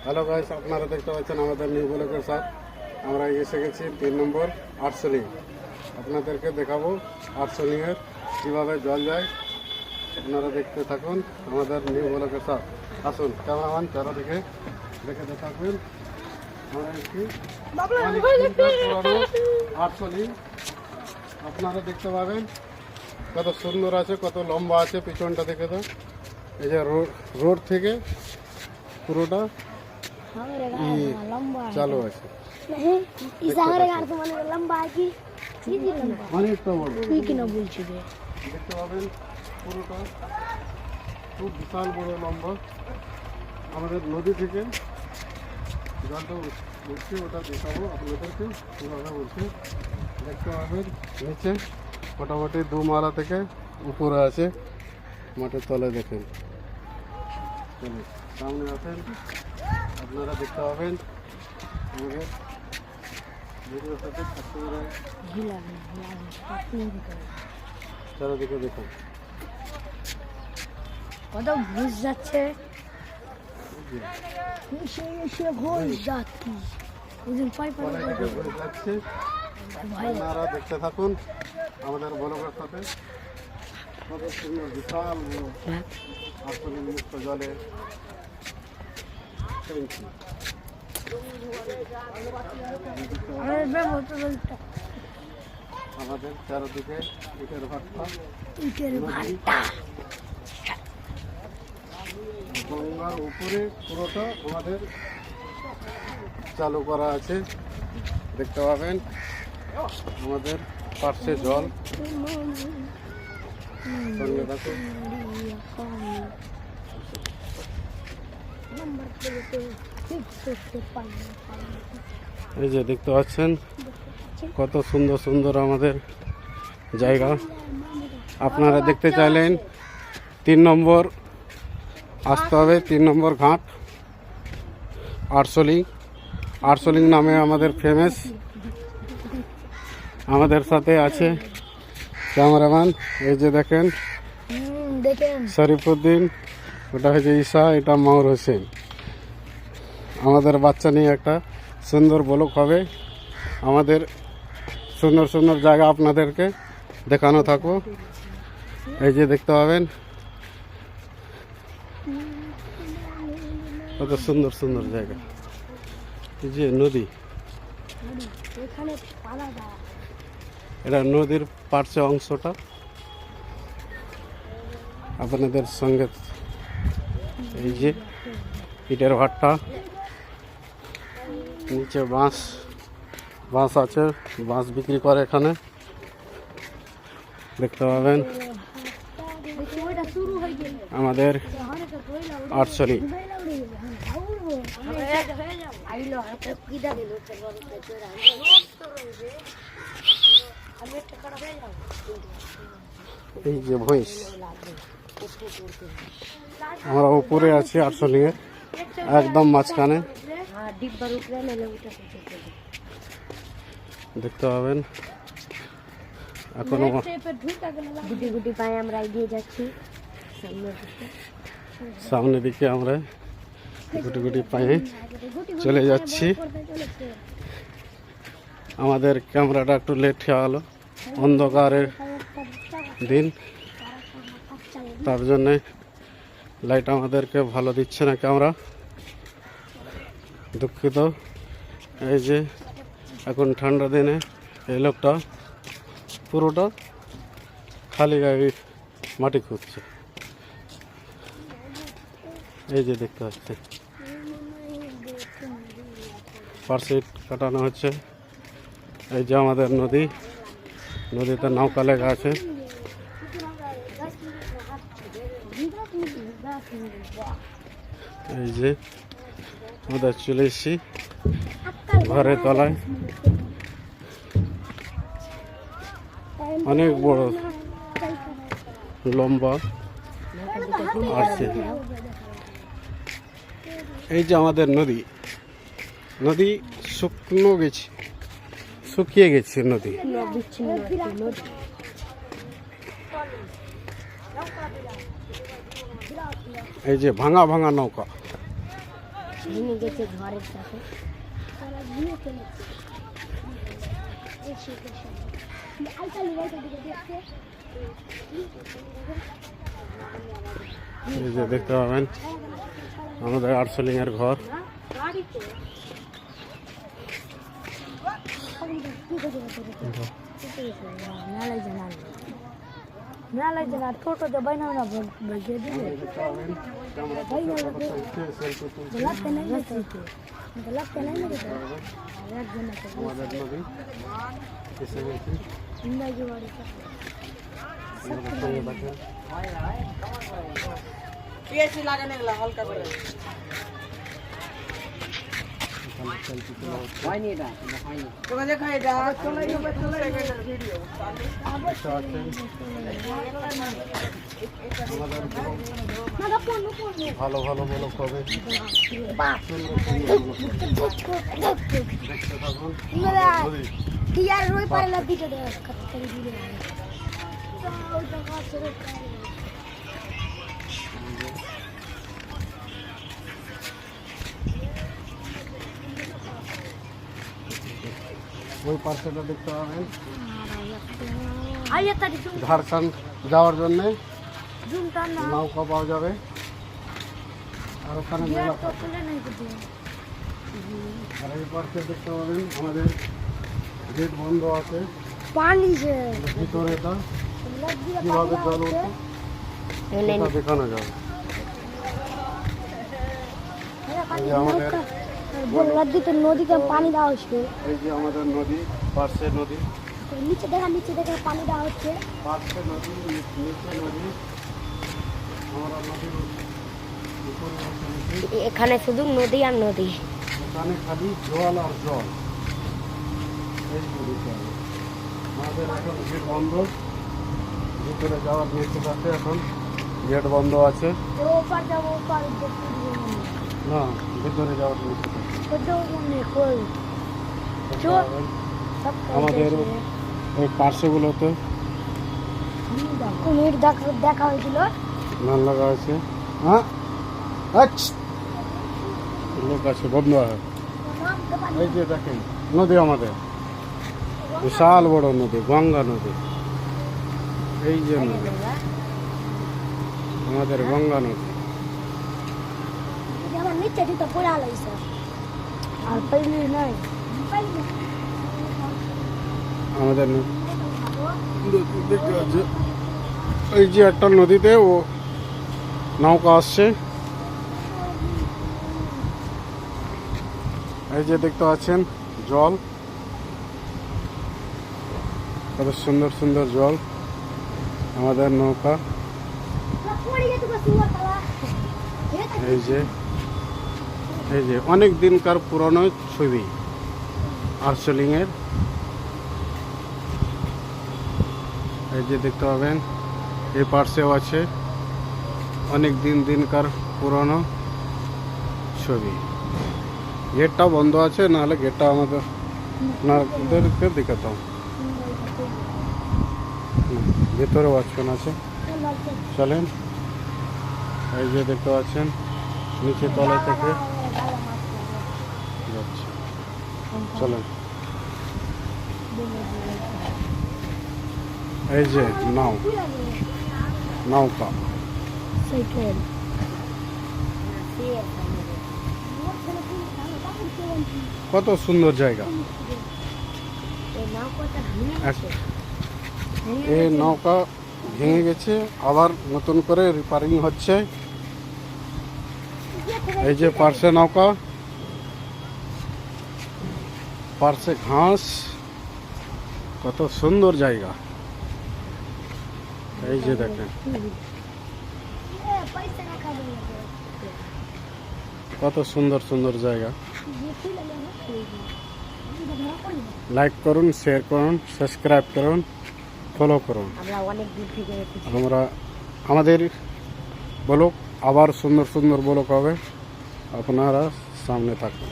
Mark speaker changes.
Speaker 1: Hello guys, আপনারা দেখতে পাচ্ছেন আমাদের নিউ ব্লকের সাথ আমরা এসে গেছি 3 নম্বর আর্টসলিং। আপনাদেরকে দেখাবো আর্টসলিংয়ের কীভাবে জল যায়। আপনারা দেখতে থাকুন আমাদের নিউ ব্লকের সাথ। আসুন ক্যামেরাম্যান চারদিকে দেখে থাকবেন। আমরা একটি পুরানো আর্টসলিং আপনারা দেখতে পাবেন কত সুন্দর আছে, কত লম্বা আছে। পিছনটা দেখে দাও, এই যে রোড থেকে পুরোটা চালু আছে। অনেকটা বড় দেখতে পাবেন, পুরোটা খুব বিশাল বড় লম্বা। আমাদের নদী থেকে জলটা উঠছে, ওটা দেখাবো আপনাদেরকে কীভাবে উঠছে। দেখতে পাবেন নিচে মোটামুটি 2 মালা থেকে উপরে আছে, মাটির তলে দেখেন। সামনে আছেন আপনারা দেখতে পাবেন আমাদের ভিডিওর সাথে থাকতে পারে। চারিদিকে দেখুন
Speaker 2: কত ঘুষ যাচ্ছে,
Speaker 1: আপনারা দেখতে থাকুন আমাদের ব্লগের সাথে। কত সুন্দর বিশাল আসলে মুক্ত জলে আমাদের চারদিকে ইটের ভাট্টা, গঙ্গার উপরে পুরোটা আমাদের চালু করা আছে। দেখতে পাবেন আমাদের পার্শ্বে জল। সঙ্গে থাকুন। এই যে দেখতে পাচ্ছেন কত সুন্দর সুন্দর আমাদের জায়গা। আপনারা দেখতে চাইলেন 3 নম্বর আসতে হবে। 3 নম্বর ঘাট আর্টসলিং। আর্টসলিং নামে আমাদের ফেমাস। আমাদের সাথে আছে ক্যামেরাম্যান, এই যে দেখেন শরীফুদ্দিন, ওটা হচ্ছে ঈশা, এটা মাউর হোসেন। আমাদের বাচ্চা নিয়ে একটা সুন্দর ব্লগ হবে। আমাদের সুন্দর সুন্দর জায়গা আপনাদেরকে দেখানো থাকবো। এই যে দেখতে পাবেন কত সুন্দর সুন্দর জায়গা। এই যে নদী, এটা নদীর পার্শ্ব অংশটা আপনাদের সঙ্গে। এই যে ইটের ভাট্টা, নিচে বাঁশ আছে, বাঁশ বিক্রি করে এখানে দেখতে পাবেন। আমাদের আর্টসলিং এই যে ভইস, আমরা উপরে আছি আর্টসলিং এর একদম মাঝখানে। দেখতে পাবেন এখনো
Speaker 2: গুটি গুটি পায়ে আমরা এগিয়ে যাচ্ছি
Speaker 1: সামনের দিকে। আমরা গুটি গুটি পায়ে চলে যাচ্ছি। আমাদের ক্যামেরাটা একটু লেট হয়ে গেল, অন্ধকারের দিন, তার জন্যে লাইট আমাদেরকে ভালো দিচ্ছে না ক্যামেরা, দুঃখিত। এই যে এখন ঠান্ডা দিনে এই লোকটা পুরোটা খালি গায়ে মাটি খুঁজছে। এই যে দেখতে পাচ্ছে পার্শ্বে কাটানো হচ্ছে। এই যে আমাদের নদী, নদীতে নৌকা লেখা আছে। এই যে আমাদের চলে এসেছি ঘরের তলায়। অনেক বড় লম্বা আছে। এই যে আমাদের নদী শুকিয়ে গেছে নদী। এই যে ভাঙা ভাঙা নৌকা,
Speaker 2: ভেঙে গেছে ঝড়ের সাথে। তারা গিয়ে ফেলেছে।
Speaker 1: এই যে দেখতে পাবেন আমাদের আর্টসেলিং এর ঘর।
Speaker 2: টোটো তো বাইনা না বসে দিলে লাগতে নাই
Speaker 1: আমাদের নদী এসে গেছি। আমাদের সঙ্গে থাকেন। এখানে সেলফি তোলা হচ্ছে। দেখতে পাচ্ছেন আমাদের ভালো ভালো বলো কবে দেখতে থাকুন। নদী
Speaker 2: ইয়ার রই পারলা দিতে দে করে দিলে
Speaker 1: ওই পার্সেলটা দেখতে পাবেন
Speaker 2: আইয়া তারি জুম
Speaker 1: ঝাড়খণ্ড যাওয়ার জন্যে
Speaker 2: জুমটা না
Speaker 1: নৌকা পাওয়া যাবে। আর ওখানে মেলা
Speaker 2: তো খুলে নাই তো
Speaker 1: আর এই পার্সেল দেখতে পাবেন আমাদের গেট বন্ধ আছে।
Speaker 2: পানি যে
Speaker 1: ভিতরে এটা কিভাবে জল উঠে সেটা দেখানো যাবে। এই যে আমাদের
Speaker 2: নদীতে নদীতে পানি দেওয়া হচ্ছে
Speaker 1: এই যে আমাদের নদী পার্শ্বে নদী
Speaker 2: নিচে দেখা পানি দেওয়া হচ্ছে
Speaker 1: পার্শ্বে নদী নিচে নদী আমরা নদীর উপরে বসে
Speaker 2: এখানে শুধু নদী আর নদী
Speaker 1: এখানে খালি জল আর জল। এই নদীতে আমাদের এখন গেট বন্ধ। ভিতরে যাওয়ার নিষেধ আছে, এখন গেট বন্ধ আছে।
Speaker 2: ওপার যাবো ওপার
Speaker 1: না ভিতরে যাওয়ার নিষেধ আছে। আমাদের ওই পার্শ্বগুলোতে
Speaker 2: কুমির দেখা হয়েছিল
Speaker 1: ধান লাগা আছে। হ্যাঁ লোক আছে বন্ধ হয়। এই যে দেখেন নদী আমাদের বিশাল বড় নদী, গঙ্গা নদী। এই যে নদী আমাদের গঙ্গা নদী।
Speaker 2: আমার নিচে দিতে পড়া লাগছে আর পাইলি নাই
Speaker 1: আমাদের দেখতে পাচ্ছি এই যে একটা নদীতে ও নৌকা আসছে। এই যে দেখতে পাচ্ছেন জল, কত সুন্দর সুন্দর জল। আমাদের নৌকা এই যে অনেক দিনকার পুরনো ছবি আর্টসেলিং এর। এই যে দেখতে পাবেন এই পার্শ্বেও আছে অনেক দিনকার পুরনো ছবি। গেটটা বন্ধ আছে, নাহলে গেটটা আপনাদেরকে দেখাতাম। ভেতরে ওয়াচম্যান আছে। চলেন এই যে দেখতে পাচ্ছেন নিচে তলা থেকে যাচ্ছে। চলেন এই যে নৌকা কত সুন্দর জায়গা। এই নৌকা ভেঙে গেছে, আবার নতুন করে রিপেয়ারিং হচ্ছে। এই যে পার্শ্বে নৌকা, পার্শ্বে ঘাস, কত সুন্দর জায়গা। এই যে দেখেন কত সুন্দর সুন্দর জায়গা। লাইক করুন, শেয়ার করুন, সাবস্ক্রাইব করুন, ফলো করুন। আমরা আমাদের ব্লগ আবার সুন্দর সুন্দর ব্লগ হবে, আপনারা সামনে থাকুন।